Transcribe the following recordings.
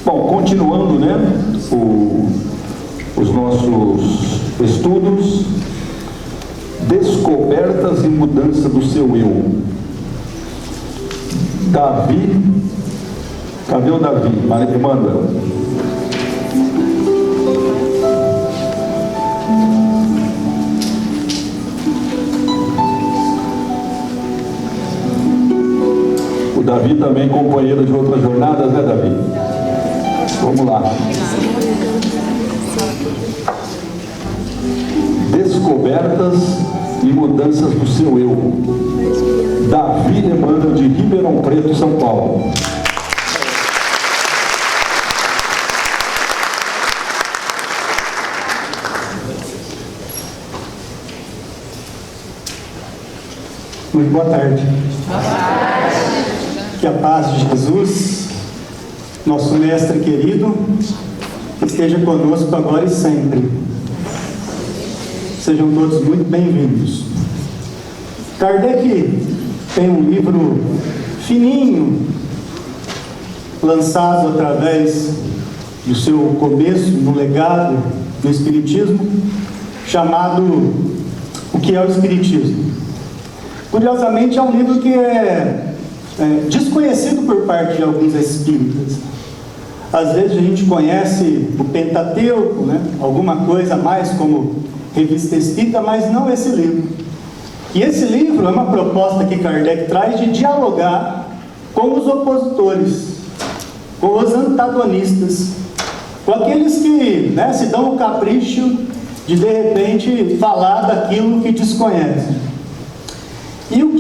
Bom, continuando, né, os nossos estudos, descobertas e mudança do seu eu. Davi, cadê o Davi? Emmanuel. O Davi também companheiro de outras jornadas, né, Davi? Vamos lá. Descobertas e mudanças do seu eu. Davi Emmanuel, de Ribeirão Preto, São Paulo. Muito boa tarde. Boa tarde. Que a paz de Jesus, nosso mestre querido, esteja conosco agora e sempre. Sejam todos muito bem-vindos. Kardec tem um livro fininho, lançado através do seu começo no legado do Espiritismo, chamado O que é o Espiritismo? Curiosamente, é um livro que é desconhecido por parte de alguns espíritas. Às vezes a gente conhece o Pentateuco, né? Alguma coisa mais como Revista Espírita, mas não esse livro. E esse livro é uma proposta que Kardec traz de dialogar com os opositores, com os antagonistas, com aqueles que, né, se dão o capricho de repente falar daquilo que desconhecem. E o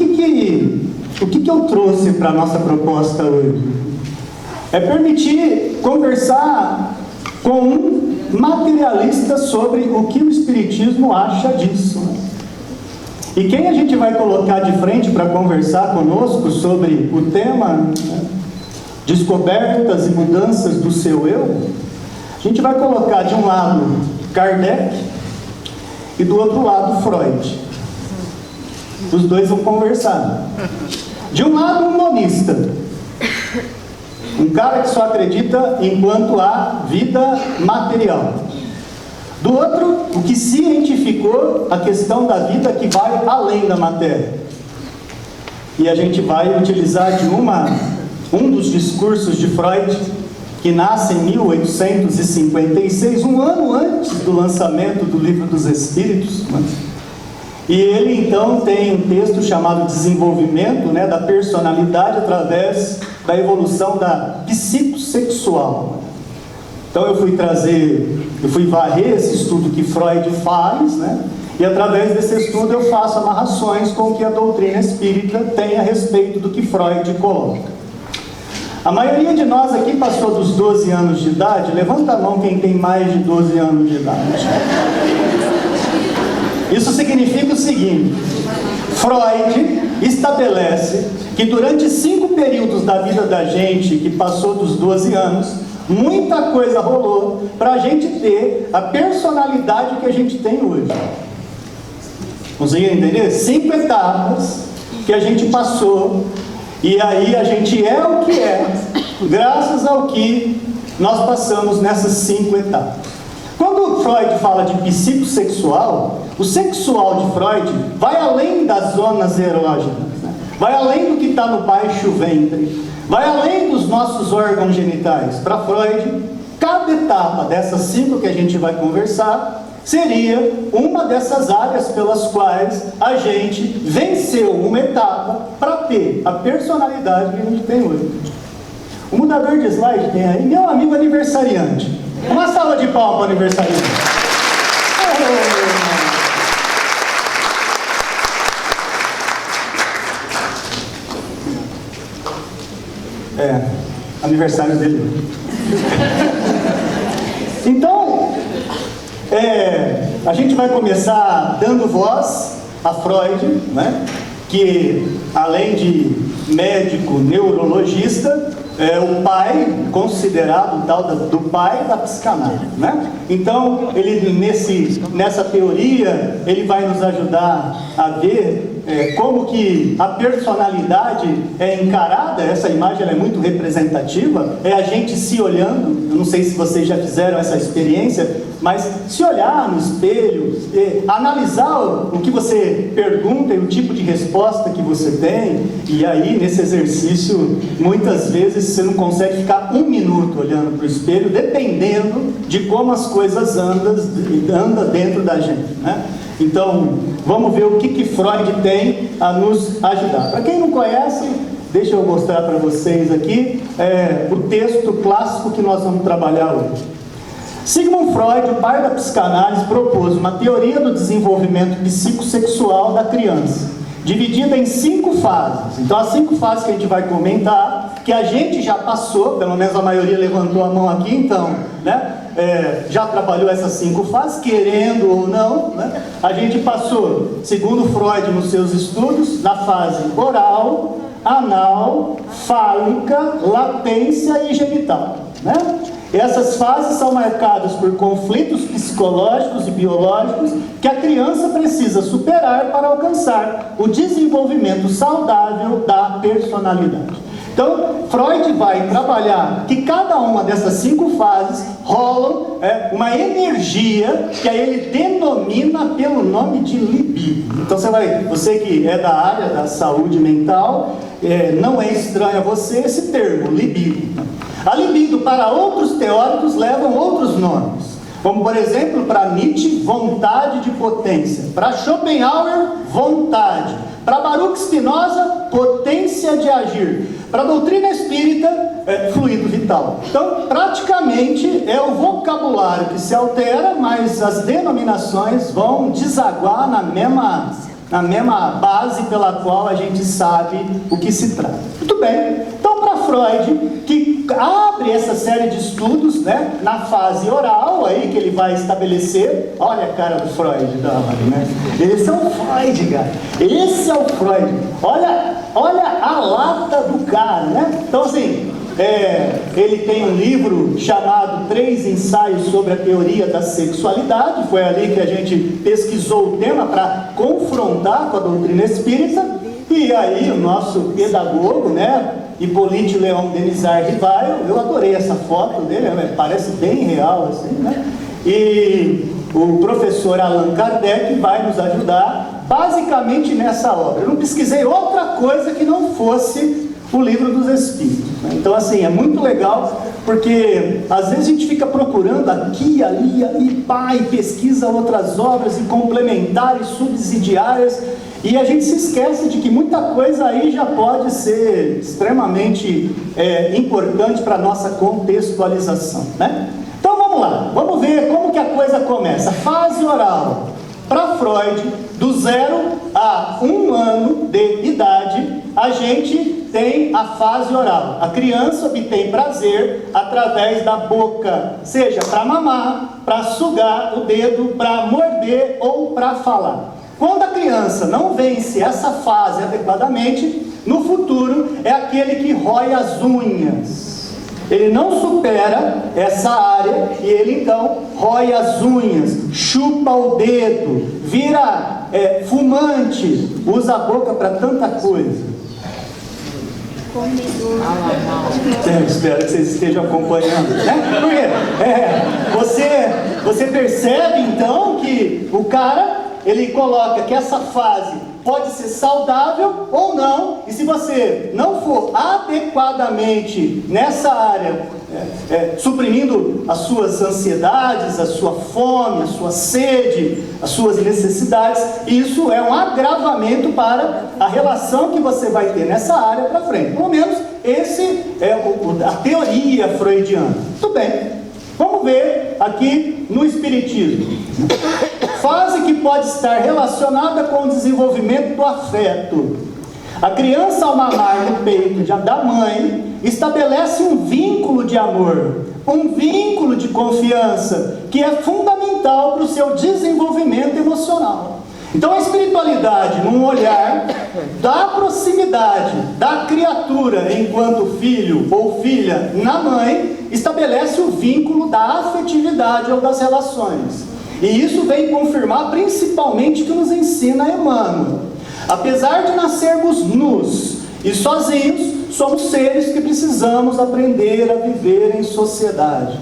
que eu trouxe para a nossa proposta hoje? É permitir conversar com um materialista sobre o que o Espiritismo acha disso. E quem a gente vai colocar de frente para conversar conosco sobre o tema, né, descobertas e mudanças do seu eu, a gente vai colocar de um lado Kardec e do outro lado Freud. Os dois vão conversar. De um lado, um monista, um cara que só acredita enquanto há vida material. Do outro, o que cientificou a questão da vida que vai além da matéria. E a gente vai utilizar de um dos discursos de Freud, que nasce em 1856, um ano antes do lançamento do Livro dos Espíritos, né? E ele então tem um texto chamado Desenvolvimento, né, da personalidade através da evolução da psicossexual. Então eu fui varrer esse estudo que Freud faz, né, e através desse estudo eu faço amarrações com o que a doutrina espírita tem a respeito do que Freud coloca. A maioria de nós aqui passou dos 12 anos de idade. Levanta a mão quem tem mais de 12 anos de idade. Isso significa o seguinte: Freud estabelece que durante 5 períodos da vida da gente, que passou dos 12 anos, muita coisa rolou para a gente ter a personalidade que a gente tem hoje. Conseguiram entender? 5 etapas que a gente passou, e aí a gente é o que é, graças ao que nós passamos nessas 5 etapas. Quando Freud fala de psicossexual, o sexual de Freud vai além das zonas erógenas, né? Vai além do que está no baixo ventre, vai além dos nossos órgãos genitais. Para Freud, cada etapa dessas 5 que a gente vai conversar seria uma dessas áreas pelas quais a gente venceu uma etapa para ter a personalidade que a gente tem hoje. O mudador de slide tem aí, meu amigo aniversariante. Uma salva de palmas para o aniversariante. Aniversário dele. Então, a gente vai começar dando voz a Freud, né? Que além de médico neurologista, é o pai, considerado o tal do pai da psicanálise, né? Então, ele nessa teoria, ele vai nos ajudar a ver como que a personalidade é encarada. Essa imagem ela é muito representativa, é a gente se olhando. Eu não sei se vocês já fizeram essa experiência, mas se olhar no espelho, analisar o que você pergunta e o tipo de resposta que você tem, e aí nesse exercício, muitas vezes você não consegue ficar 1 minuto olhando para o espelho, dependendo de como as coisas andam dentro da gente, né? Então, vamos ver o que Freud tem a nos ajudar. Para quem não conhece, deixa eu mostrar para vocês aqui o texto clássico que nós vamos trabalhar hoje. Sigmund Freud, o pai da psicanálise, propôs uma teoria do desenvolvimento psicossexual da criança, dividida em 5 fases. Então, as 5 fases que a gente vai comentar, que a gente já passou, pelo menos a maioria levantou a mão aqui, então, né? Já trabalhou essas 5 fases, querendo ou não, né? A gente passou, segundo Freud nos seus estudos, na fase oral, anal, fálica, latência e genital, né? Essas fases são marcadas por conflitos psicológicos e biológicos que a criança precisa superar para alcançar o desenvolvimento saudável da personalidade. Então, Freud vai trabalhar que cada uma dessas 5 fases rola uma energia que aí ele denomina pelo nome de libido. Então, você que é da área da saúde mental, não é estranho a você esse termo, libido. A libido, para outros teóricos, levam outros nomes. Como, por exemplo, para Nietzsche, vontade de potência. Para Schopenhauer, vontade. Para Baruch Spinoza, potência de agir. Para a doutrina espírita, fluido vital. Então, praticamente, é o vocabulário que se altera, mas as denominações vão desaguar na mesma base pela qual a gente sabe o que se trata. Muito bem. Então, para Freud, que abre essa série de estudos, né, na fase oral, aí que ele vai estabelecer, olha a cara do Freud, né? Esse é o Freud, cara. Esse é o Freud. Olha a lata do cara, né? Então, assim, ele tem um livro chamado 3 Ensaios sobre a Teoria da Sexualidade. Foi ali que a gente pesquisou o tema para confrontar com a doutrina espírita. E aí o nosso pedagogo, né, Hippolyte Léon Denisard Rivail, eu adorei essa foto dele, parece bem real assim, né? E o professor Allan Kardec vai nos ajudar basicamente nessa obra. Eu não pesquisei outra coisa que não fosse o Livro dos Espíritos. Então, assim, é muito legal, porque às vezes a gente fica procurando aqui, ali, e pesquisa outras obras e complementares, subsidiárias, e a gente se esquece de que muita coisa aí já pode ser extremamente importante para a nossa contextualização, né? Então vamos lá, vamos ver como que a coisa começa. Fase oral. Para Freud, do 0 a 1 ano de idade, a gente tem a fase oral. A criança obtém prazer através da boca, seja para mamar, para sugar o dedo, para morder ou para falar. Quando a criança não vence essa fase adequadamente, no futuro é aquele que rói as unhas. Ele não supera essa área e ele então rói as unhas, chupa o dedo, vira fumante, usa a boca para tanta coisa. Eu espero que vocês estejam acompanhando, né? Porque você percebe então que o cara, ele coloca que essa fase pode ser saudável ou não, e se você não for adequadamente nessa área, suprimindo as suas ansiedades, a sua fome, a sua sede, as suas necessidades, isso é um agravamento para a relação que você vai ter nessa área para frente. Pelo menos esse é a teoria freudiana. Muito bem. Vamos ver aqui no Espiritismo. Fase que pode estar relacionada com o desenvolvimento do afeto. A criança, ao mamar no peito da mãe, estabelece um vínculo de amor, um vínculo de confiança, que é fundamental para o seu desenvolvimento emocional. Então a espiritualidade, num olhar da proximidade da criatura enquanto filho ou filha na mãe, estabelece o vínculo da afetividade ou das relações. E isso vem confirmar principalmente o que nos ensina Emmanuel. Apesar de nascermos nus e sozinhos, somos seres que precisamos aprender a viver em sociedade.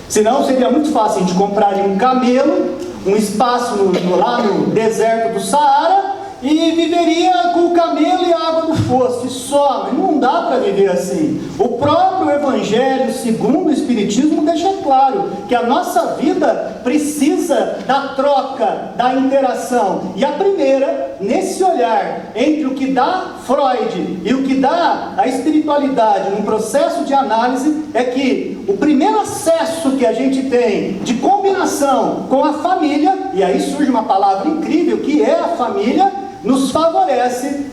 Senão seria muito fácil a gente comprar um camelo, um espaço lá no deserto do Saara, e viveria com o camelo e a água do fosso, e só. Mas não dá para viver assim. O próprio Evangelho, segundo o Espiritismo, deixa claro que a nossa vida precisa da troca, da interação. E a primeira, nesse olhar entre o que dá Freud e o que dá a espiritualidade num processo de análise, é que o primeiro acesso que a gente tem de combinação com a família, e aí surge uma palavra incrível que é a família, nos favorece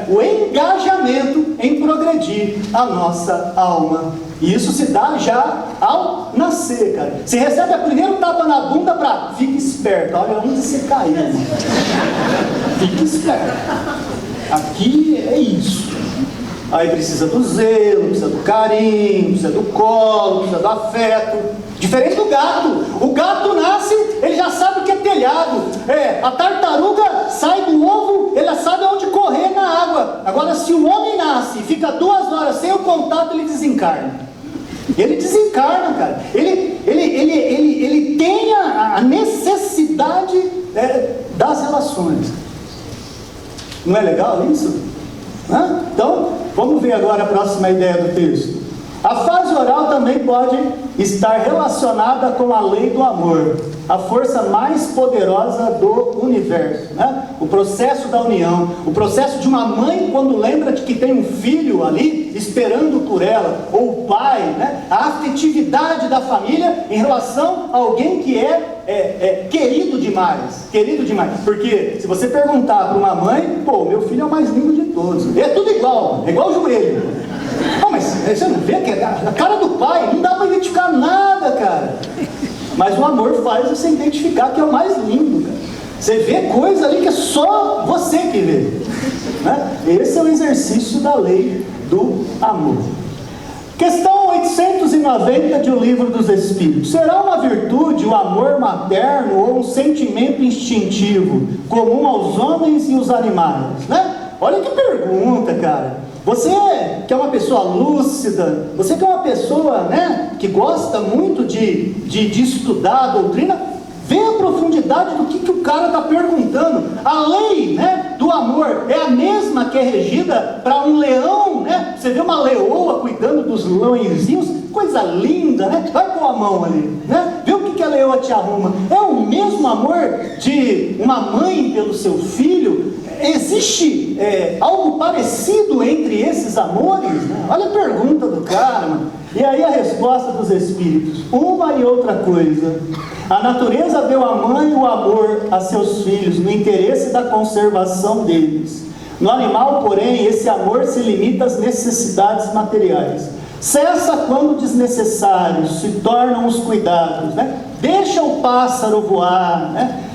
o engajamento em progredir a nossa alma. E isso se dá já ao nascer, cara. Você recebe o primeiro tapa na bunda para fique esperto, olha onde você caiu. Fique esperto. Aqui é isso. Aí precisa do zelo, precisa do carinho, precisa do colo, precisa do afeto. Diferente do gato. O gato nasce, ele já sabe o que é telhado. A tartaruga sai do ovo, ele já sabe onde correr na água. Agora, se o homem nasce e fica 2 horas sem o contato, ele desencarna. Ele desencarna, cara. Ele tem a necessidade das relações. Não é legal isso? Então, vamos ver agora a próxima ideia do texto. A fase oral também pode estar relacionada com a lei do amor, a força mais poderosa do universo, né? O processo da união, o processo de uma mãe quando lembra de que tem um filho ali esperando por ela, ou o pai, né? A afetividade da família em relação a alguém que é querido demais, porque se você perguntar para uma mãe, pô, meu filho é o mais lindo de todos, é tudo igual, é igual o joelho. Não, mas você não vê que a cara do pai, não dá para identificar nada, cara. Mas o amor faz você identificar que é o mais lindo, cara. Você vê coisa ali que é só você que vê, né? Esse é o exercício da lei do amor. Questão 890 de O Livro dos Espíritos. Será uma virtude o amor materno ou um sentimento instintivo comum aos homens e aos animais, né? Olha que pergunta, cara. Você que é uma pessoa lúcida, você que é uma pessoa, né, que gosta muito de estudar a doutrina, vê a profundidade do que o cara está perguntando. A lei, né, do amor é a mesma que é regida para um leão, né? Você vê uma leoa cuidando dos leõezinhos, coisa linda, né? Vai com a mão ali, né? Vê o que a leoa te arruma. É o mesmo amor de uma mãe pelo seu filho? Existe algo parecido entre esses amores, né? Olha a pergunta do cara, mano. E aí a resposta dos Espíritos: uma e outra coisa. A natureza deu à mãe o amor a seus filhos no interesse da conservação deles. No animal, porém, esse amor se limita às necessidades materiais. Cessa quando desnecessários se tornam os cuidados, né? Deixa o pássaro voar, né?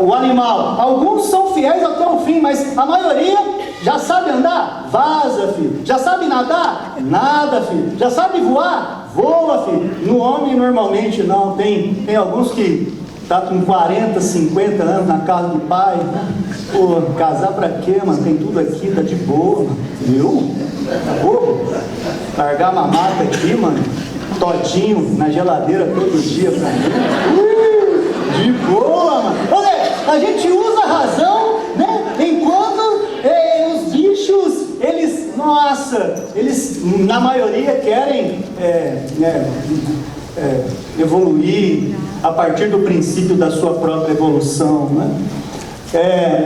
O animal, alguns são fiéis até o fim, mas a maioria já sabe andar? Vaza, filho. Já sabe nadar? Nada, filho. Já sabe voar? Voa, filho. No homem, normalmente, não. Tem alguns que tá com 40, 50 anos na casa do pai. Pô, casar pra quê, mano? Tem tudo aqui, tá de boa, mano. Viu? Tá bobo? Largar a mamata aqui, mano. Todinho na geladeira todo dia pra mim. De boa, mano. Olha, a gente usa a razão, né? Enquanto os bichos, eles na maioria querem evoluir a partir do princípio da sua própria evolução, né?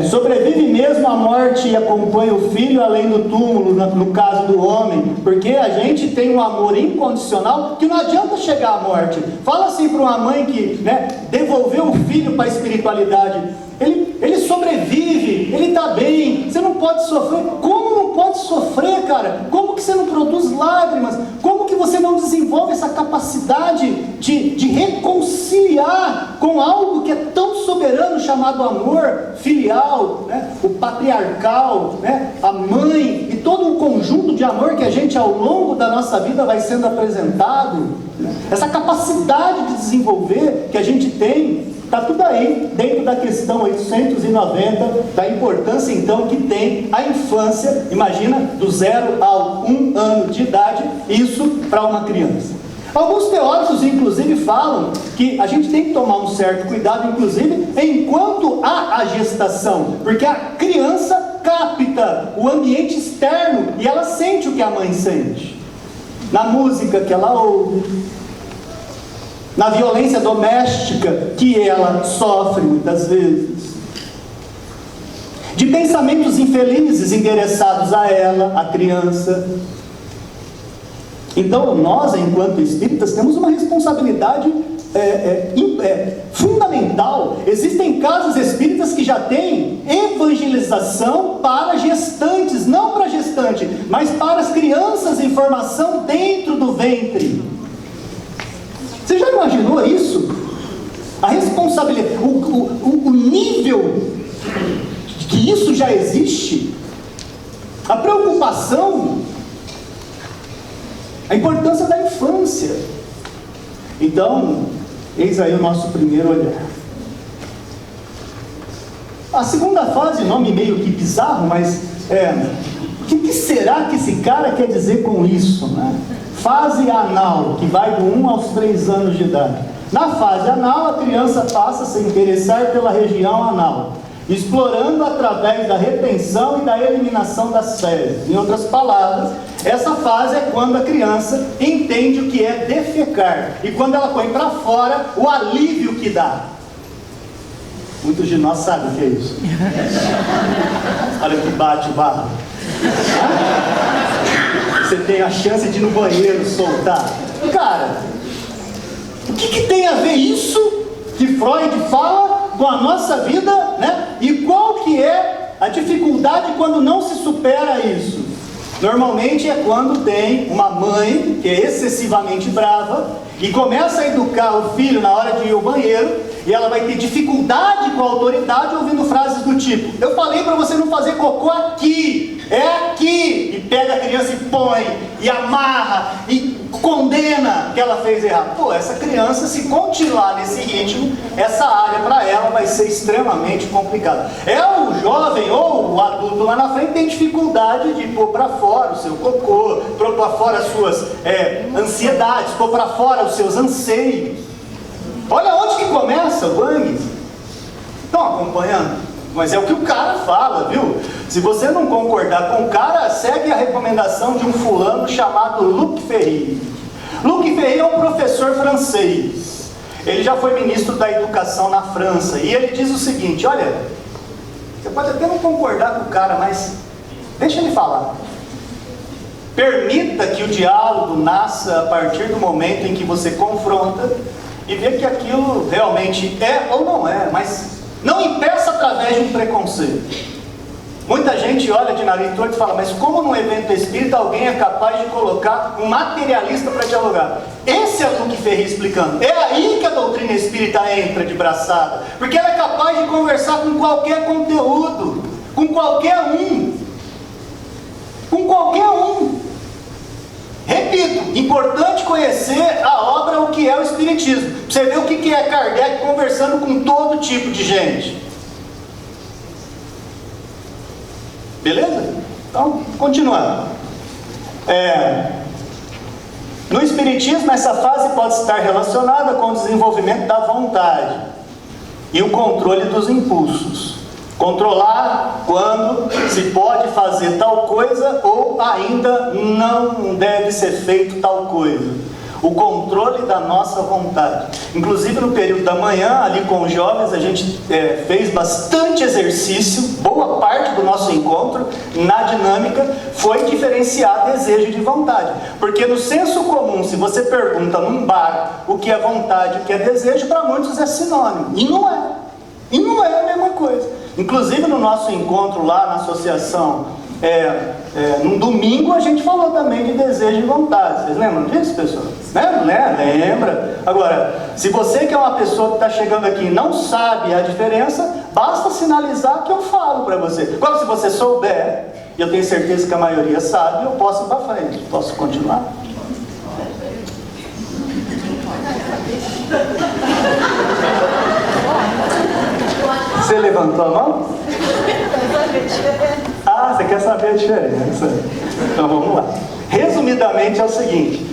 Sobrevive mesmo a morte e acompanha o filho além do túmulo, no caso do homem, porque a gente tem um amor incondicional que não adianta chegar à morte. Fala assim para uma mãe que, né, devolveu o filho para a espiritualidade. Ele sobrevive, ele está bem, você não pode sofrer. Como não pode sofrer, cara? Como que você não produz lágrimas? Como que você não desenvolve essa capacidade de reconciliar com algo que é tão soberano, chamado amor filial, né? O patriarcal, né? A mãe e todo o conjunto de amor que a gente ao longo da nossa vida vai sendo apresentado, né? Essa capacidade de desenvolver que a gente tem. está tudo aí, dentro da questão 890, da importância então que tem a infância, imagina, do 0 ao 1 ano de idade, isso para uma criança. Alguns teóricos, inclusive, falam que a gente tem que tomar um certo cuidado, inclusive, enquanto há a gestação, porque a criança capta o ambiente externo e ela sente o que a mãe sente. Na música que ela ouve, na violência doméstica que ela sofre muitas vezes, de pensamentos infelizes endereçados a ela, a criança. Então, nós, enquanto espíritas, temos uma responsabilidade fundamental. Existem casas espíritas que já têm evangelização para gestantes, não para gestante, mas para as crianças em formação dentro do ventre. Você já imaginou isso? A responsabilidade, o nível que isso já existe, a preocupação, a importância da infância. Então, eis aí o nosso primeiro olhar. A segunda fase, nome meio que bizarro, mas o que será que esse cara quer dizer com isso, né? Fase anal, que vai do 1 aos 3 anos de idade. Na fase anal, a criança passa a se interessar pela região anal, explorando através da retenção e da eliminação das fezes. Em outras palavras, essa fase é quando a criança entende o que é defecar, e quando ela põe para fora, o alívio que dá. Muitos de nós sabem o que é isso. Olha que bate o barro. Você tem a chance de ir no banheiro soltar. Cara, o que tem a ver isso que Freud fala com a nossa vida, né? E qual que é a dificuldade quando não se supera isso? Normalmente é quando tem uma mãe que é excessivamente brava e começa a educar o filho na hora de ir ao banheiro, e ela vai ter dificuldade com a autoridade ouvindo frases do tipo: eu falei para você não fazer cocô aqui, é aqui, e pega a criança e põe, e amarra, e condena que ela fez errado. Pô, essa criança, se continuar nesse ritmo, essa área para ela vai ser extremamente complicada. É o jovem ou o adulto lá na frente tem dificuldade de pôr para fora o seu cocô, pôr para fora as suas ansiedades, pôr para fora os seus anseios. Olha onde que começa o bang. Estão acompanhando? Mas é o que o cara fala, viu? Se você não concordar com o cara, segue a recomendação de um fulano chamado Luc Ferry. Luc Ferry é um professor francês. Ele já foi ministro da Educação na França. E ele diz o seguinte: olha, você pode até não concordar com o cara, mas deixa ele falar. Permita que o diálogo nasça a partir do momento em que você confronta e vê que aquilo realmente é ou não é, mas não impeça através de um preconceito. Muita gente olha de nariz torto e fala: mas como num evento espírita alguém é capaz de colocar um materialista para dialogar? Esse é o Luc Ferry explicando. É aí que a doutrina espírita entra de braçada, porque ela é capaz de conversar com qualquer conteúdo, com qualquer um. Com qualquer um. Repito, importante conhecer a obra, o que é o Espiritismo. Pra você ver o que é Kardec conversando com todo tipo de gente. Beleza? Então, continuando. No Espiritismo, essa fase pode estar relacionada com o desenvolvimento da vontade e o controle dos impulsos. Controlar quando se pode fazer tal coisa ou ainda não deve ser feito tal coisa. O controle da nossa vontade. Inclusive no período da manhã, ali com os jovens, a gente fez bastante exercício. Boa parte do nosso encontro, na dinâmica, foi diferenciar desejo de vontade. Porque no senso comum, se você pergunta num bar o que é vontade, o que é desejo, para muitos é sinônimo. E não é. E não é a mesma coisa. Inclusive no nosso encontro lá na associação, no domingo a gente falou também de desejo e vontade. Vocês lembram disso, pessoal? Lembra? Agora, se você que é uma pessoa que está chegando aqui e não sabe a diferença, basta sinalizar que eu falo para você. Agora, se você souber, e eu tenho certeza que a maioria sabe, eu posso ir para frente. Posso continuar? Você levantou a mão? Ah, você quer saber a diferença? Então vamos lá. Resumidamente é o seguinte: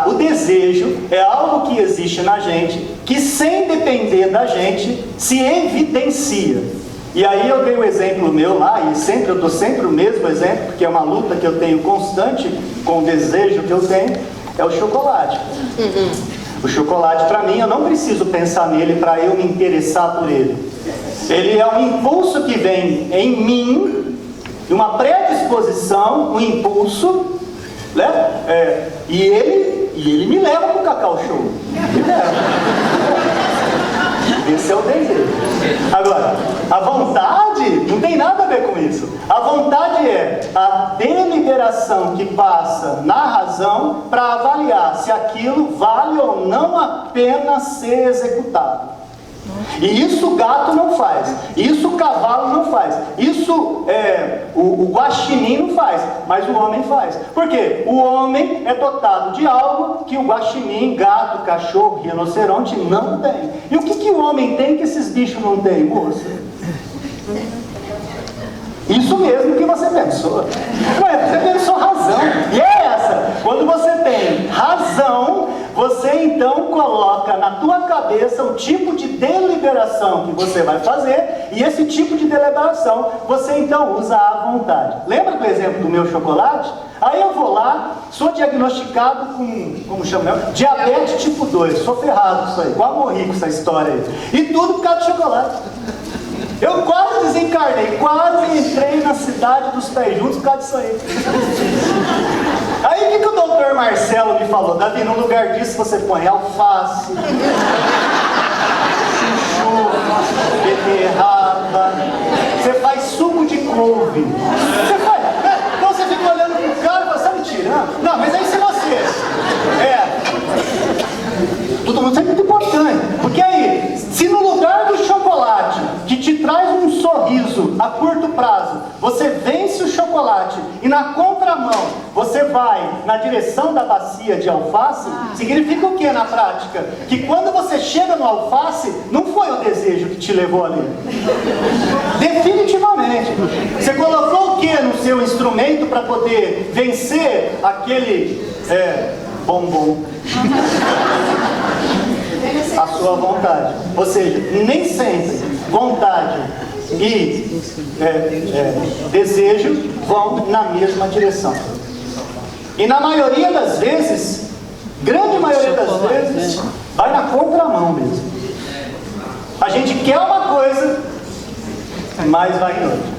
o desejo é algo que existe na gente, que sem depender da gente, se evidencia. E aí eu dei um exemplo meu lá, e eu dou sempre o mesmo exemplo, porque é uma luta que eu tenho constante com o desejo que eu tenho, é o chocolate. O chocolate, para mim, eu não preciso pensar nele para eu me interessar por ele. Ele é um impulso que vem em mim, uma predisposição, um impulso, né? E ele me leva para o Cacau Show. Me leva. Esse é o desejo. Agora, a vontade não tem nada a ver com isso. A vontade é a deliberação que passa na razão para avaliar se aquilo vale ou não a pena ser executado. E isso o gato não faz, isso o cavalo não faz, isso o guaxinim não faz, mas o homem faz. Por quê? O homem é dotado de algo que o guaxinim, gato, cachorro, rinoceronte não tem. E o que o homem tem que esses bichos não têm, moça? Isso mesmo que você pensou. Você pensou razão. E é essa. Quando você tem razão, você então coloca na tua cabeça o tipo de deliberação que você vai fazer, e esse tipo de deliberação você então usa à vontade. Lembra do exemplo do meu chocolate? Aí eu vou lá, sou diagnosticado com, como chama? Diabetes tipo 2. Sou ferrado com isso aí. Quase morri com essa história aí. E tudo por causa do chocolate. Eu quase desencarnei, quase entrei na cidade dos pés juntos por causa disso aí. Aí o que o doutor Marcelo me falou? Davi, no lugar disso você põe alface, chuchu, beterraba, você faz suco de couve. Você faz, então você fica olhando pro cara e fala, você tá me tirando? Não, mas aí se você... Tudo muito é muito importante. Porque aí, se no lugar do chocolate, que te traz um sorriso a curto prazo, você vence o chocolate e na contramão você vai na direção da bacia de alface, significa o que na prática? Que quando você chega no alface, não foi o desejo que te levou ali. Definitivamente. Você colocou o que no seu instrumento para poder vencer aquele bombom? A sua vontade. Ou seja, nem sempre vontade e desejo vão na mesma direção. E na maioria das vezes, grande maioria das vezes, vai na contramão mesmo. A gente quer uma coisa, mas vai em outra.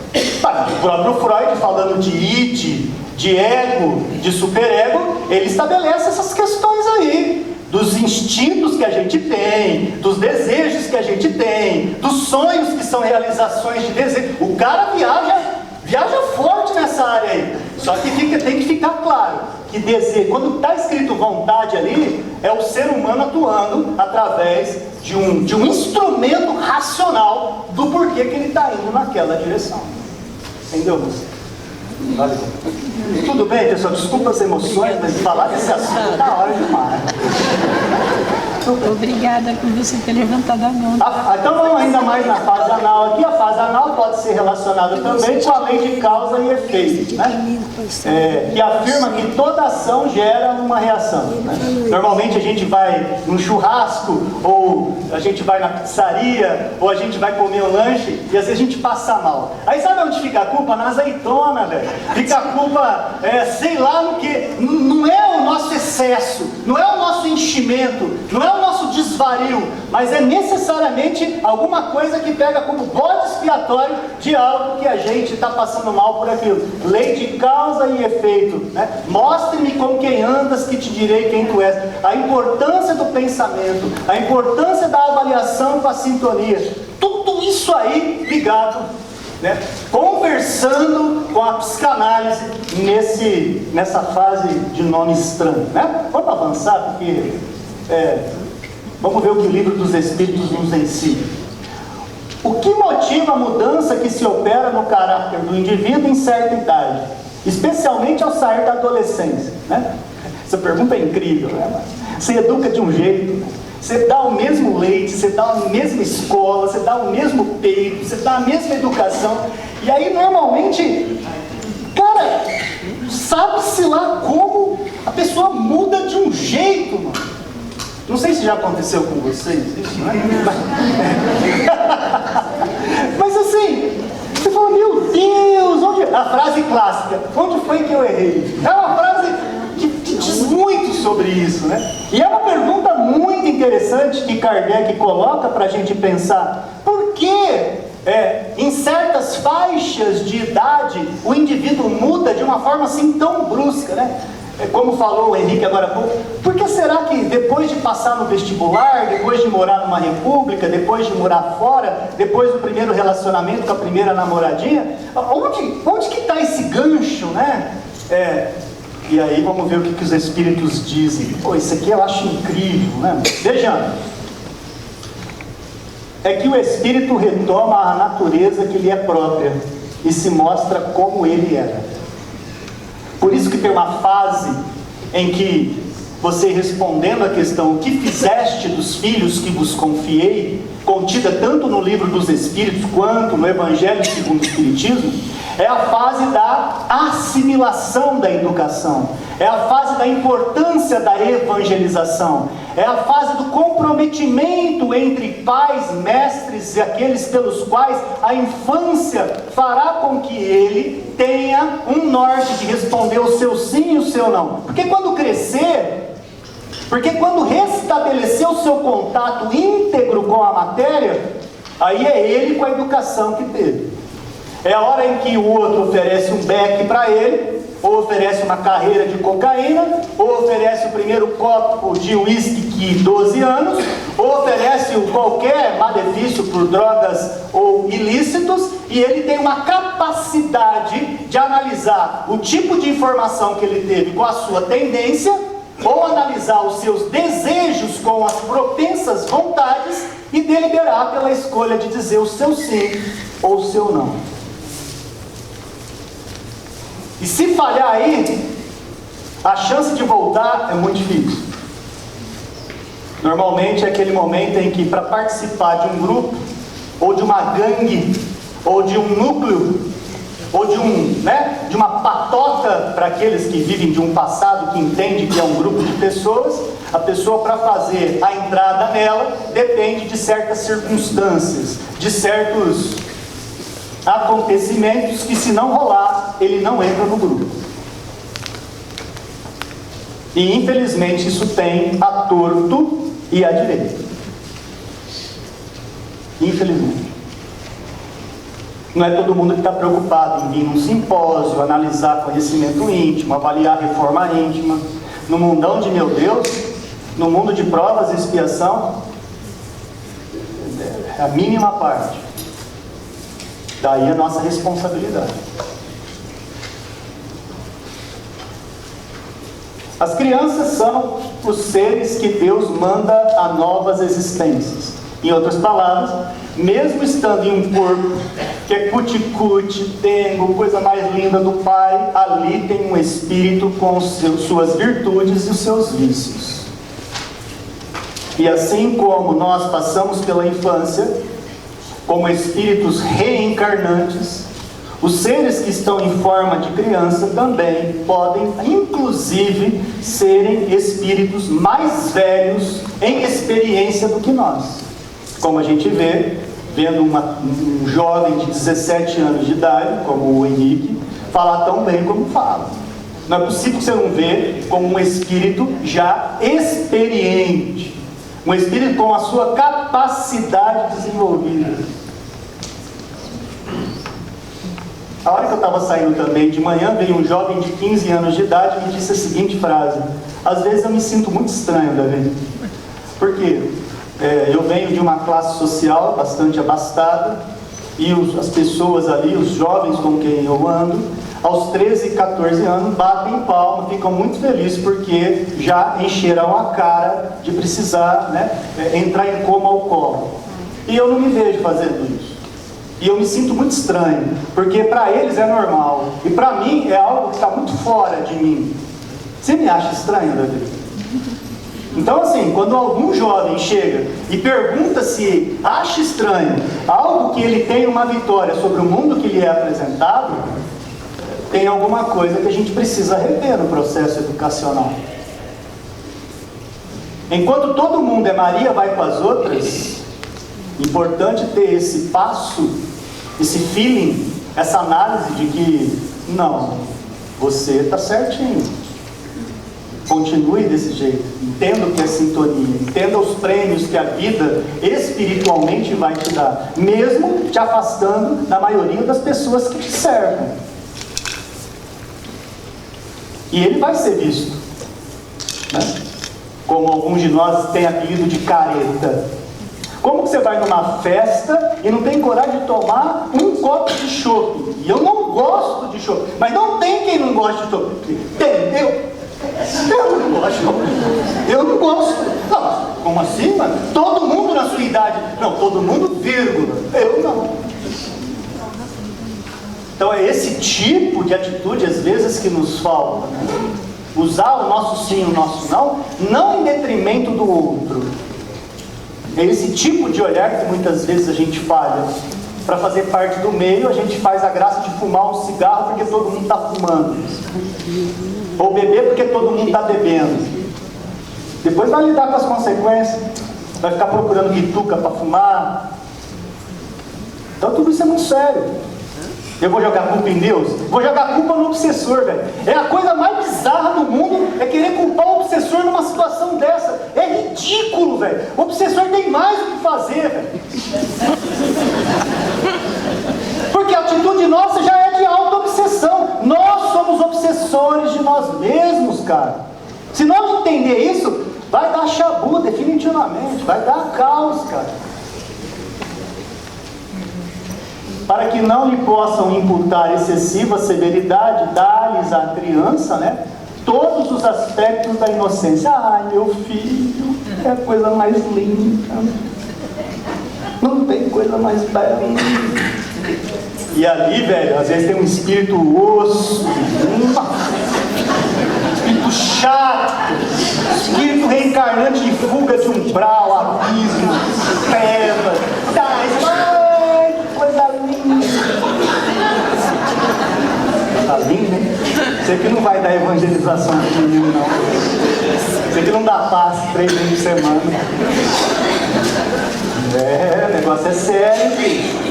O próprio Freud, falando de id, de ego, de superego, ele estabelece essas questões aí. Dos instintos que a gente tem, dos desejos que a gente tem, dos sonhos que são realizações de desejo. O cara viaja forte nessa área aí. Só que tem que ficar claro que desejo, quando está escrito vontade ali, é o ser humano atuando através de um instrumento racional do porquê que ele está indo naquela direção. Entendeu, você? Valeu. Tudo bem, pessoal? Desculpa as emoções, mas falar desse assunto está hora demais. Obrigada por você ter levantado a mão. Então vamos ainda mais na fase anal aqui. A fase anal pode ser relacionada também com a lei de causa e efeito, né? Que afirma que toda ação gera uma reação, né? Normalmente a gente vai num churrasco, ou a gente vai na pizzaria, ou a gente vai comer um lanche, e às vezes a gente passa mal. Aí sabe onde fica a culpa? Na azeitona, velho. Fica a culpa, sei lá no que. Não é o nosso excesso, não é o nosso enchimento, não é o nosso desvario, mas é necessariamente alguma coisa que pega como bode expiatório de algo que a gente está passando mal por aquilo. Lei de causa e efeito, né? Mostre-me com quem andas que te direi quem tu és. A importância do pensamento, a importância da avaliação com a sintonia, tudo isso aí ligado, né? Conversando com a psicanálise nessa fase de nome estranho, né? Vamos avançar porque vamos ver o que o livro dos Espíritos nos ensina. O que motiva a mudança que se opera no caráter do indivíduo em certa idade, especialmente ao sair da adolescência, né? Essa pergunta é incrível, né? Você educa de um jeito, você dá o mesmo leite, você dá a mesma escola, você dá o mesmo peito, você dá a mesma educação. E aí, normalmente, cara, sabe-se lá como a pessoa muda de um jeito, mano. Não sei se já aconteceu com vocês isso, né? Mas assim, você fala, meu Deus, onde... A frase clássica, onde foi que eu errei? É uma frase que diz muito sobre isso, né? E é uma pergunta muito interessante que Kardec coloca para a gente pensar. Por que em certas faixas de idade o indivíduo muda de uma forma assim tão brusca, né? Como falou o Henrique agora há pouco, por que será que depois de passar no vestibular, depois de morar numa república, depois de morar fora, depois do primeiro relacionamento com a primeira namoradinha, onde que está esse gancho, né? E aí vamos ver o que os espíritos dizem. Pô, isso aqui eu acho incrível, né? Vejam, é que o espírito retoma a natureza que lhe é própria e se mostra como ele era. Por isso que tem uma fase em que você, respondendo à questão o que fizeste dos filhos que vos confiei, contida tanto no livro dos Espíritos quanto no Evangelho segundo o Espiritismo, é a fase da assimilação da educação, é a fase da importância da evangelização, é a fase do comprometimento entre pais, mestres e aqueles pelos quais a infância fará com que ele tenha um norte de responder o seu sim e o seu não. Porque quando crescer, porque quando restabelecer o seu contato íntegro com a matéria, aí é ele com a educação que teve. É a hora em que o outro oferece um beck para ele, ou oferece uma carreira de cocaína, ou oferece o primeiro copo de uísque de 12 anos, ou oferece qualquer malefício por drogas ou ilícitos, e ele tem uma capacidade de analisar o tipo de informação que ele teve com a sua tendência, ou analisar os seus desejos com as propensas vontades e deliberar pela escolha de dizer o seu sim ou o seu não. E se falhar aí, a chance de voltar é muito difícil. Normalmente é aquele momento em que, para participar de um grupo, ou de uma gangue, ou de um núcleo, ou de uma patota, para aqueles que vivem de um passado que entende que é um grupo de pessoas, a pessoa, para fazer a entrada nela, depende de certas circunstâncias, de certos acontecimentos que, se não rolar, ele não entra no grupo. E infelizmente isso tem a torto e a direito. Infelizmente. Não é todo mundo que está preocupado em vir num simpósio, analisar conhecimento íntimo, avaliar reforma íntima. No mundão de meu Deus, no mundo de provas e expiação, é a mínima parte. Daí a nossa responsabilidade. As crianças são os seres que Deus manda a novas existências. Em outras palavras, mesmo estando em um corpo que é cuti-cuti, tengo, coisa mais linda do Pai, ali tem um espírito com suas virtudes e os seus vícios. E assim como nós passamos pela infância, como espíritos reencarnantes, os seres que estão em forma de criança também podem, inclusive, serem espíritos mais velhos em experiência do que nós. Como a gente vê, vendo um jovem de 17 anos de idade, como o Henrique, falar tão bem como fala. Não é possível que você não vê como um espírito já experiente, um espírito com a sua capacidade desenvolvida. A hora que eu estava saindo também de manhã, veio um jovem de 15 anos de idade e me disse a seguinte frase: às vezes eu me sinto muito estranho, Davi. Por quê? Eu venho de uma classe social bastante abastada, e as pessoas ali, os jovens com quem eu ando, aos 13, 14 anos, batem palma, ficam muito felizes porque já encheram a cara de precisar, entrar em coma alcoólico. E eu não me vejo fazendo isso. E eu me sinto muito estranho, porque para eles é normal, e para mim é algo que está muito fora de mim. Você me acha estranho, Davi? Então, assim, quando algum jovem chega e pergunta se acha estranho algo que ele tem uma vitória sobre o mundo que lhe é apresentado, tem alguma coisa que a gente precisa rever no processo educacional. Enquanto todo mundo é Maria vai com as outras, importante ter esse passo, esse feeling, essa análise de que, não, você está certinho. Continue desse jeito, entenda o que é sintonia, entenda os prêmios que a vida espiritualmente vai te dar, mesmo te afastando da maioria das pessoas que te cercam. E ele vai ser visto, né? Como alguns de nós têm apelido de careta. Como que você vai numa festa e não tem coragem de tomar um copo de chopp? E eu não gosto de chopp, mas não tem quem não goste de chopp. Entendeu? Eu não gosto. Eu não gosto. Não, como assim, mano? Todo mundo na sua idade. Não, todo mundo, vírgula. Eu não. Então é esse tipo de atitude, às vezes, que nos falta, né? Usar o nosso sim e o nosso não, não em detrimento do outro. É esse tipo de olhar que muitas vezes a gente falha. Para fazer parte do meio, a gente faz a graça de fumar um cigarro porque todo mundo está fumando. Ou beber porque todo mundo está bebendo. Depois vai lidar com as consequências. Vai ficar procurando bituca para fumar. Então tudo isso é muito sério. Eu vou jogar culpa em Deus? Vou jogar culpa no obsessor, velho. É a coisa mais bizarra do mundo, é querer culpar o obsessor numa situação dessa. É ridículo, velho. O obsessor tem mais o que fazer, velho. Porque a atitude nossa já é de auto-obsessão. Nós somos obsessores de nós mesmos, cara. Se não entender isso, vai dar chabu definitivamente. Vai dar caos, cara. Para que não lhe possam imputar excessiva severidade, dá-lhes à criança, né, todos os aspectos da inocência. Ai, meu filho, é a coisa mais linda. Não tem coisa mais bela. E ali, velho, às vezes tem um espírito osso, espírito chato, espírito reencarnante de fuga de umbral, abismo, trevas. Ai, que coisa linda. Tá lindo, né? Você que não vai dar evangelização pro menino, não. Você que não dá passe 3 vezes por semana. É, o negócio é sério, filho.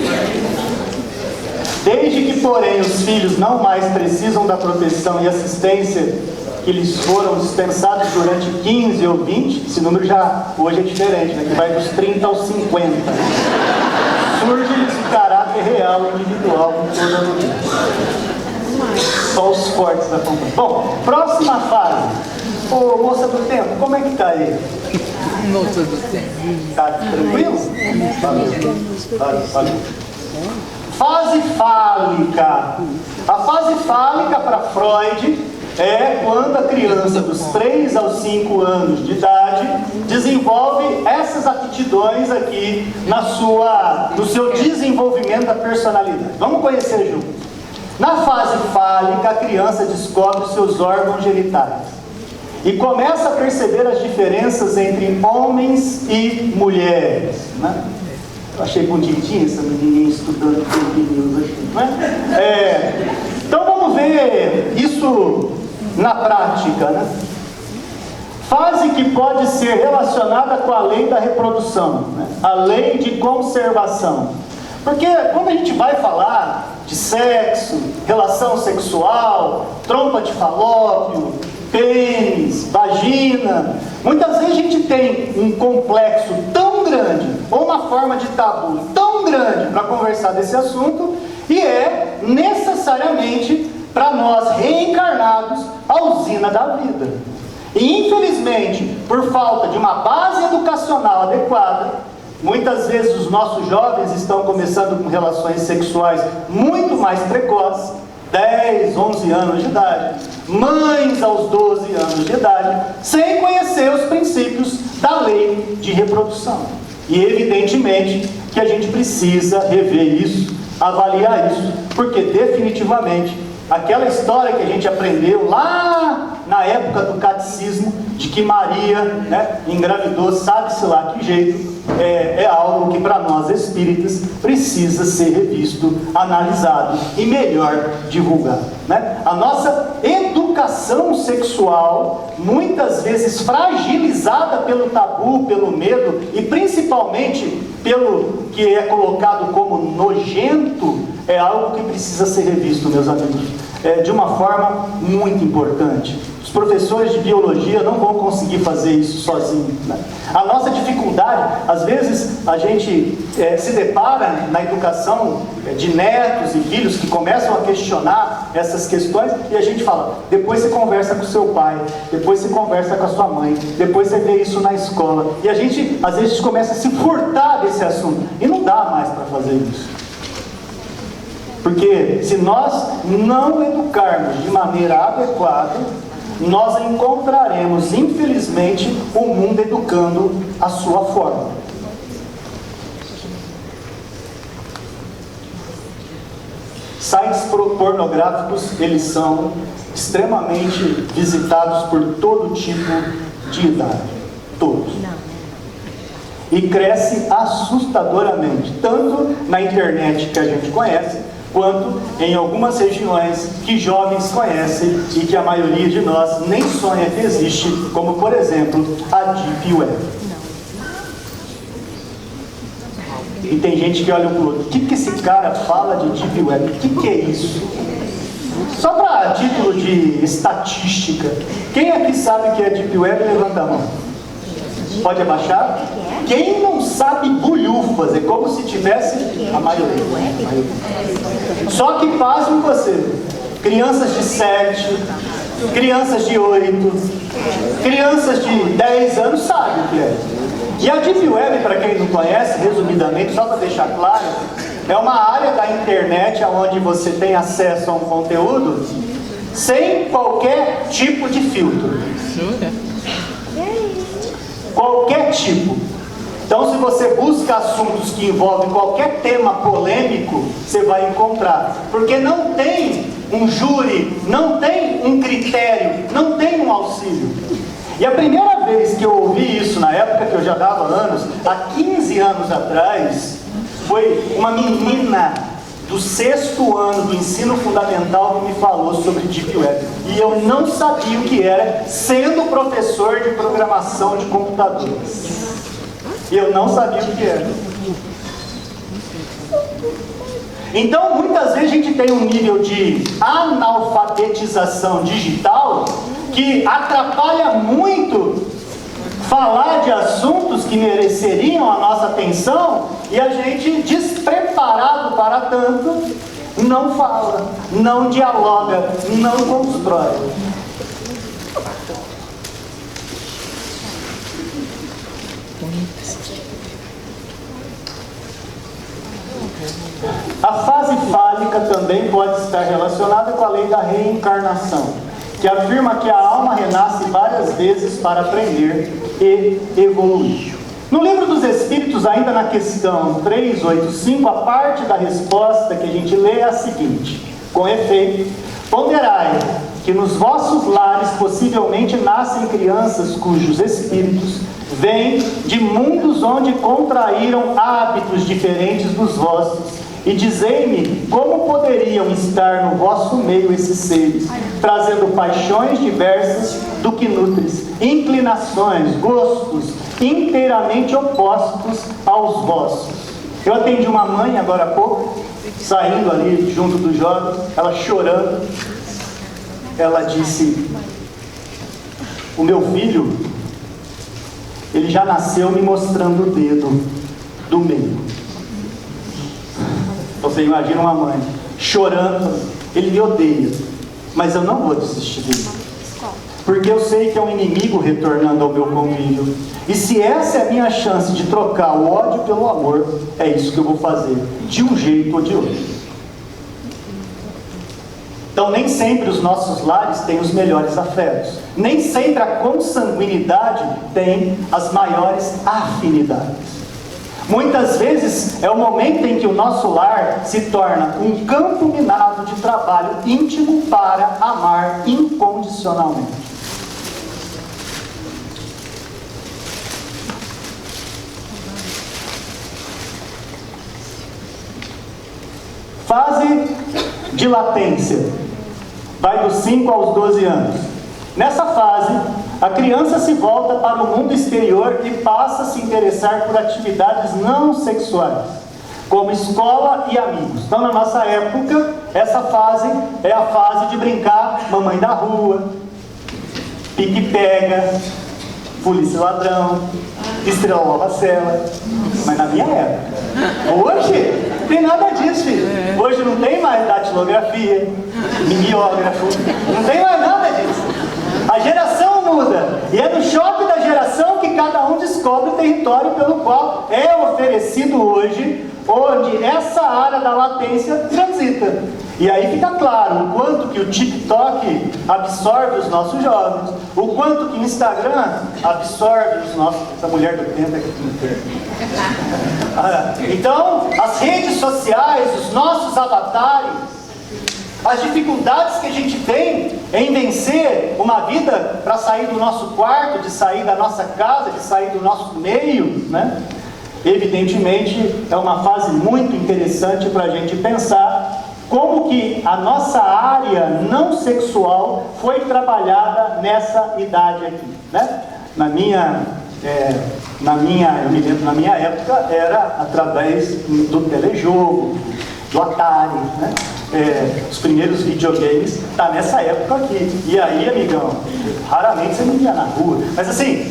Desde que, porém, os filhos não mais precisam da proteção e assistência que lhes foram dispensados durante 15 ou 20, esse número já hoje é diferente, né? Que vai dos 30 aos 50. Surge-lhes o caráter real e individual com toda a mudança. Só os fortes da companhia. Bom, próxima fase. Ô, moça do tempo, como é que tá aí? Moça do tempo. Tá tranquilo? Valeu. Fase fálica. A fase fálica para Freud é quando a criança dos 3 aos 5 anos de idade desenvolve essas aptidões aqui no seu desenvolvimento da personalidade. Vamos conhecer junto. Na fase fálica, a criança descobre seus órgãos genitais e começa a perceber as diferenças entre homens e mulheres, né? Eu achei bonitinha essa menininha estudando fake news aqui, né? Então vamos ver isso na prática, né? Fase que pode ser relacionada com a lei da reprodução, né? A lei de conservação. Porque quando a gente vai falar de sexo, relação sexual, trompa de falópio, pênis, vagina, muitas vezes a gente tem um complexo tão grande, ou uma forma de tabu tão grande para conversar desse assunto, e é necessariamente para nós reencarnados a usina da vida. E infelizmente, por falta de uma base educacional adequada, muitas vezes os nossos jovens estão começando com relações sexuais muito mais precoces, 10, 11 anos de idade, mães aos 12 anos de idade, sem conhecer os princípios da lei de reprodução. E evidentemente que a gente precisa rever isso, avaliar isso, porque definitivamente aquela história que a gente aprendeu lá na época época do catecismo, de que Maria, né, engravidou, sabe-se lá que jeito, é algo que para nós espíritas precisa ser revisto, analisado e melhor divulgado, né? A nossa educação sexual, muitas vezes fragilizada pelo tabu, pelo medo e principalmente pelo que é colocado como nojento, é algo que precisa ser revisto, meus amigos, de uma forma muito importante. Os professores de biologia não vão conseguir fazer isso sozinhos, né? A nossa dificuldade, às vezes a gente se depara na educação de netos e filhos que começam a questionar essas questões e a gente fala, depois você conversa com seu pai, depois você conversa com a sua mãe, depois você vê isso na escola. E a gente, às vezes, começa a se furtar desse assunto e não dá mais para fazer isso. Porque se nós não educarmos de maneira adequada, nós encontraremos, infelizmente, o mundo educando a sua forma. Sites pornográficos, eles são extremamente visitados por todo tipo de idade. Todos. E cresce assustadoramente, tanto na internet que a gente conhece, quanto em algumas regiões que jovens conhecem e que a maioria de nós nem sonha que existe, como por exemplo a Deep Web. E tem gente que olha pro outro, o que esse cara fala de Deep Web? O que é isso? Só para título de estatística, quem aqui sabe o que é Deep Web, levanta a mão. Pode abaixar? Quem não sabe bulhufas, é como se tivesse a maioria. Só que pasmem você, crianças de 7, crianças de 8, crianças de 10 anos sabem o que é. E a Deep Web, para quem não conhece, resumidamente, só para deixar claro, é uma área da internet onde você tem acesso a um conteúdo sem qualquer tipo de filtro. Qualquer tipo. Então, se você busca assuntos que envolvem qualquer tema polêmico, você vai encontrar. Porque não tem um júri, não tem um critério, não tem um auxílio. E a primeira vez que eu ouvi isso, na época que eu já dava anos, há 15 anos atrás, foi uma menina do 6º ano do ensino fundamental que me falou sobre Deep Web. E eu não sabia o que era, sendo professor de programação de computadores. Eu não sabia o que era. Então, muitas vezes a gente tem um nível de analfabetização digital que atrapalha muito falar de assuntos que mereceriam a nossa atenção e a gente, despreparado para tanto, não fala, não dialoga, não constrói. A fase fálica também pode estar relacionada com a lei da reencarnação, que afirma que a alma renasce várias vezes para aprender e evoluir. No Livro dos Espíritos, ainda na questão 385, a parte da resposta que a gente lê é a seguinte: com efeito, ponderai que nos vossos lares possivelmente nascem crianças cujos espíritos vêm de mundos onde contraíram hábitos diferentes dos vossos, e dizei-me como poderiam estar no vosso meio esses seres, trazendo paixões diversas do que nutres, inclinações, gostos inteiramente opostos aos vossos. Eu atendi uma mãe agora há pouco, saindo ali junto dos jovens, ela chorando, ela disse: o meu filho, ele já nasceu me mostrando o dedo do meio. Você imagina uma mãe chorando, ele me odeia, mas eu não vou desistir dele, porque eu sei que é um inimigo retornando ao meu convívio, e se essa é a minha chance de trocar o ódio pelo amor, é isso que eu vou fazer, de um jeito ou de outro. Então, nem sempre os nossos lares têm os melhores afetos, nem sempre a consanguinidade tem as maiores afinidades. Muitas vezes é o momento em que o nosso lar se torna um campo minado de trabalho íntimo para amar incondicionalmente. de latência vai dos 5 aos 12 anos. Nessa fase, a criança se volta para o mundo exterior e passa a se interessar por atividades não sexuais, como escola e amigos. Então, na nossa época, essa fase é a fase de brincar mamãe da rua, pique-pega, polícia ladrão, estrela nova-cela. Mas na minha época. Hoje, não tem nada disso, filho. Hoje não tem mais datilografia, mimeógrafo, não tem mais nada disso. A geração muda. E é no choque da geração que cada um descobre o território pelo qual é oferecido hoje, onde essa área da latência transita. E aí fica claro o quanto que o TikTok absorve os nossos jovens, o quanto que o Instagram absorve os nossos... Essa mulher do tempo é que então, as redes sociais, os nossos avatares, as dificuldades que a gente tem em vencer uma vida para sair do nosso quarto, de sair da nossa casa, de sair do nosso meio, né? Evidentemente, é uma fase muito interessante para a gente pensar como que a nossa área não sexual foi trabalhada nessa idade aqui, né? Eu me lembro, na minha época, era através do telejogo, do Atari, né? Os primeiros videogames, tá nessa época aqui. E aí, amigão, raramente você me via na rua. Mas assim,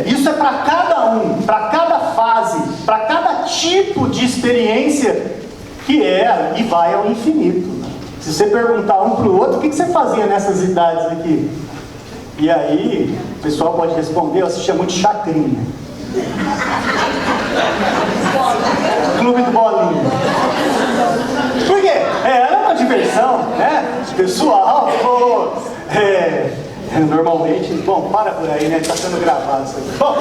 isso é para cada um, para cada fase, para cada tipo de experiência que é e vai ao infinito. Se você perguntar um para o outro, o que você fazia nessas idades aqui? E aí, o pessoal pode responder, eu assistia muito Chacrinha. Clube do Bolinho. Por quê? Era uma diversão, né? Pessoal, normalmente... Bom, para por aí, né? Está sendo gravado isso aqui. Bom,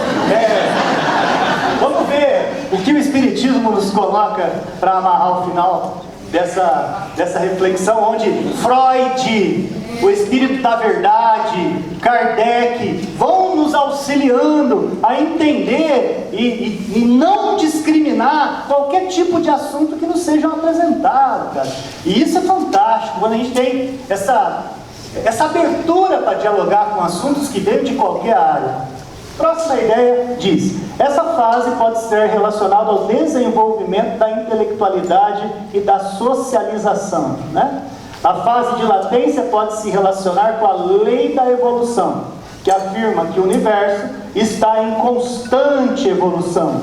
vamos ver o que o Espiritismo nos coloca para amarrar o final dessa reflexão, onde Freud, o Espírito da Verdade, Kardec, vão nos auxiliando a entender e não discriminar qualquer tipo de assunto que nos seja apresentado, cara. E isso é fantástico, quando a gente tem essa abertura para dialogar com assuntos que vêm de qualquer área. Próxima ideia diz: essa fase pode ser relacionada ao desenvolvimento da intelectualidade e da socialização, né? A fase de latência pode se relacionar com a lei da evolução, que afirma que o universo está em constante evolução.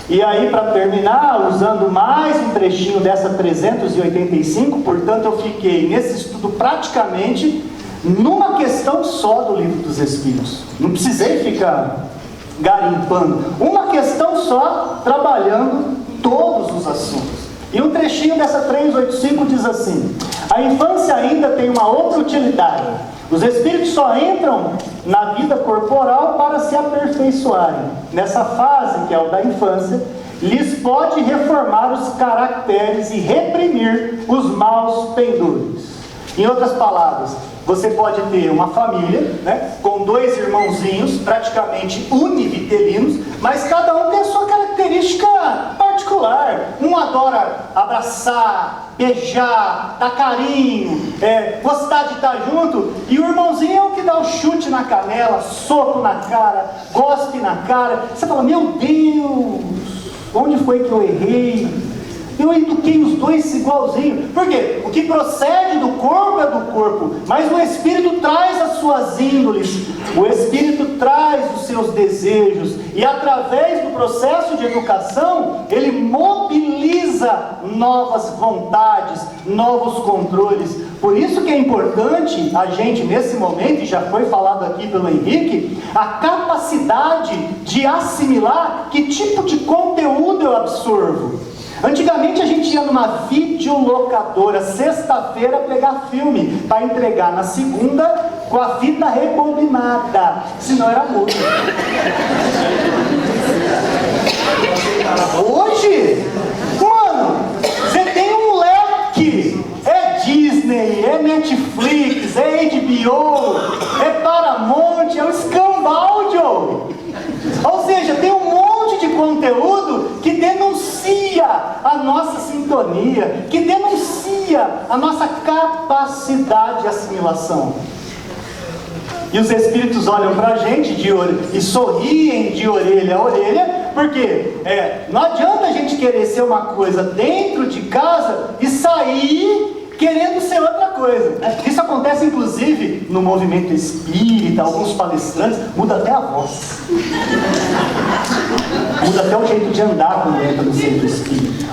E aí, para terminar, usando mais um trechinho dessa 385, portanto eu fiquei nesse estudo praticamente numa questão só do Livro dos Espíritos. Não precisei ficar garimpando. Uma questão só, trabalhando todos os assuntos. E um trechinho dessa 385 diz assim: a infância ainda tem uma outra utilidade. Os espíritos só entram na vida corporal para se aperfeiçoarem. Nessa fase, que é o da infância, lhes pode reformar os caracteres e reprimir os maus pendores. Em outras palavras, você pode ter uma família, né, com 2 irmãozinhos, praticamente univitelinos, mas cada um tem a sua característica particular. Um adora abraçar, beijar, dar carinho, gostar de estar junto, e o irmãozinho é o que dá o chute na canela, soco na cara, gospe na cara. Você fala: meu Deus, onde foi que eu errei? Eu eduquei os dois igualzinho. Por quê? O que procede do corpo é do corpo, mas o Espírito traz as suas índoles, o Espírito traz os seus desejos, e através do processo de educação, ele mobiliza novas vontades, novos controles. Por isso que é importante a gente, nesse momento, e já foi falado aqui pelo Henrique, a capacidade de assimilar que tipo de conteúdo eu absorvo. Antigamente a gente ia numa videolocadora sexta-feira pegar filme para entregar na segunda com a fita rebobinada, senão era multa. Hoje, mano, você tem um leque, é Disney, é Netflix, é HBO, é Paramount, é o escambau, Joe. Ou seja, tem um monte de conteúdo que denuncia a nossa sintonia, que denuncia avalia a nossa capacidade de assimilação. E os espíritos olham para a gente e sorriem de orelha a orelha, porque não adianta a gente querer ser uma coisa dentro de casa e sair querendo ser outra coisa. Isso acontece inclusive no movimento espírita, alguns palestrantes, muda até a voz. Muda até o jeito de andar quando entra no centro espírita.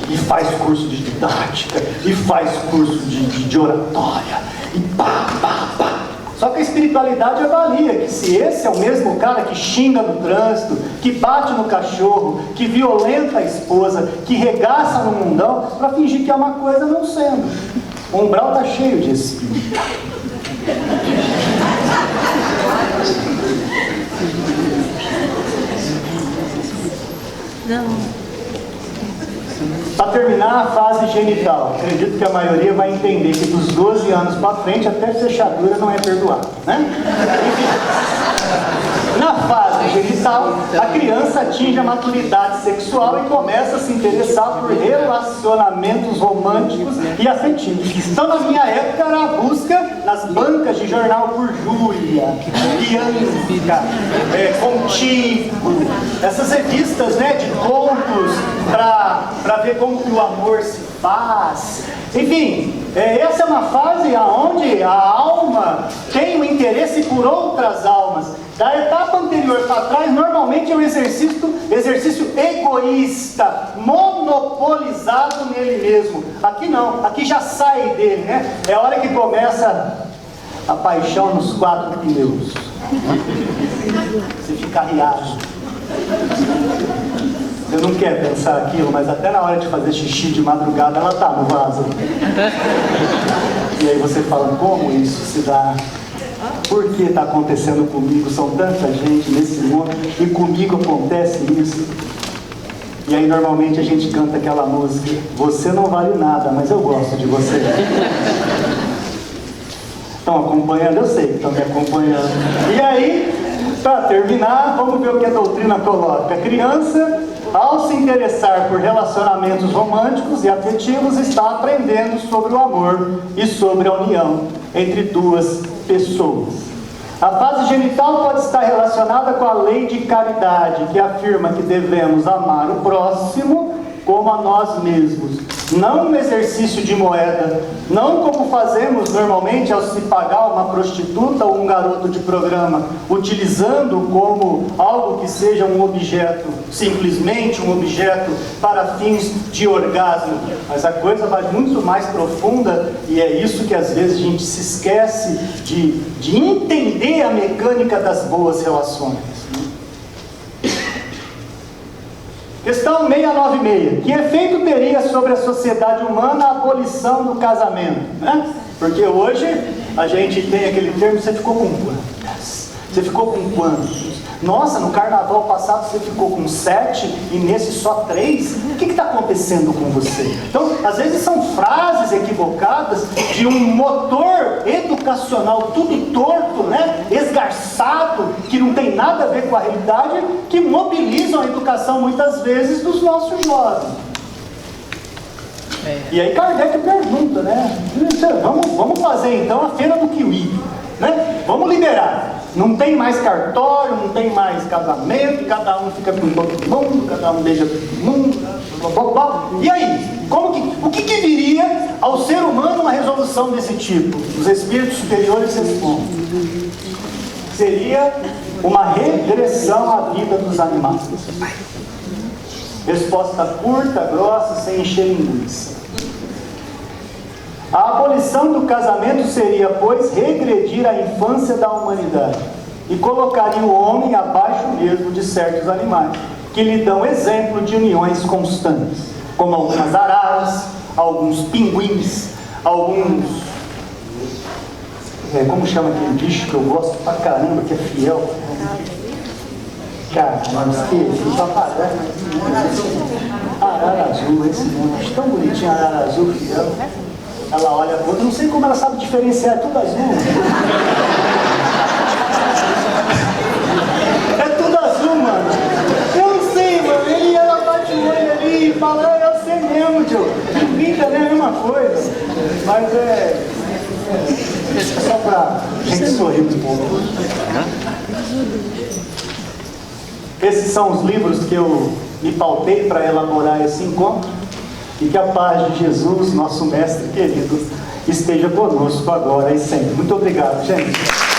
E faz curso de didática, e faz curso de oratória, e pá. Só que a espiritualidade avalia que se esse é o mesmo cara que xinga no trânsito, que bate no cachorro, que violenta a esposa, que regaça no mundão, para fingir que é uma coisa não sendo. O umbral está cheio de espírito. Para terminar a fase genital, acredito que a maioria vai entender que dos 12 anos para frente até fechadura não é perdoada, Na fase genital, a criança atinge a maturidade sexual e começa a se interessar por relacionamentos românticos e afetivos. Então, na minha época, era a busca nas bancas de jornal por Júlia, Bianca, Contigo, essas revistas de contos para ver como que o amor se faz. Enfim, essa é uma fase onde a alma tem o interesse por outras almas. Da etapa anterior para trás, normalmente é um exercício egoísta, monopolizado nele mesmo. Aqui não, aqui já sai dele, É a hora que começa a paixão nos 4 pneus. Você fica arriado. Você não quer pensar aquilo, mas até na hora de fazer xixi de madrugada, ela tá no vaso. E aí você fala, como isso se dá? Por que está acontecendo comigo? São tanta gente nesse mundo e comigo acontece isso. E aí normalmente a gente canta aquela música, você não vale nada, mas eu gosto de você. Estão acompanhando? Eu sei que estão me acompanhando. E aí, para terminar, vamos ver o que a doutrina coloca. A criança, ao se interessar por relacionamentos românticos e afetivos, está aprendendo sobre o amor e sobre a união entre duas pessoas. A fase genital pode estar relacionada com a lei de caridade, que afirma que devemos amar o próximo como a nós mesmos. Não um exercício de moeda, não como fazemos normalmente ao se pagar uma prostituta ou um garoto de programa, utilizando como algo que seja um objeto, simplesmente um objeto para fins de orgasmo. Mas a coisa vai muito mais profunda e é isso que às vezes a gente se esquece de entender a mecânica das boas relações. Questão 696. Que efeito teria sobre a sociedade humana a abolição do casamento? Porque hoje a gente tem aquele termo, você ficou com quantas? Você ficou com quantos? Nossa, no carnaval passado você ficou com 7 e nesse só 3? O que está acontecendo com você? Então, às vezes são frases equivocadas de um motor educacional tudo torto, esgarçado, que não tem nada a ver com a realidade, que mobilizam a educação muitas vezes dos nossos jovens. E aí Kardec pergunta, vamos fazer então a feira do kiwi, Vamos liberar. Não tem mais cartório, não tem mais casamento, cada um fica com todo mundo, cada um beija todo mundo, E aí? O que viria ao ser humano uma resolução desse tipo? Os espíritos superiores respondem. Seria uma regressão à vida dos animais. Resposta curta, grossa, sem encher linguiça. A abolição do casamento seria, pois, regredir a infância da humanidade e colocaria o homem abaixo mesmo de certos animais, que lhe dão exemplo de uniões constantes, como algumas araras, alguns pinguins, alguns... como chama aquele bicho que eu gosto pra caramba, que é fiel? Cara, não esqueci, arara azul, esse nome, acho tão bonitinho, arara azul, fiel. Ela olha, eu não sei como ela sabe diferenciar, é tudo azul. É tudo azul, mano. Eu não sei, mano. Ela bate o olho ali e fala, eu Diogo. Pinta é a mesma coisa, mas é só pra gente sorrir um pouco. Esses são os livros que eu me pautei para elaborar esse encontro. E que a paz de Jesus, nosso mestre querido, esteja conosco agora e sempre. Muito obrigado, gente.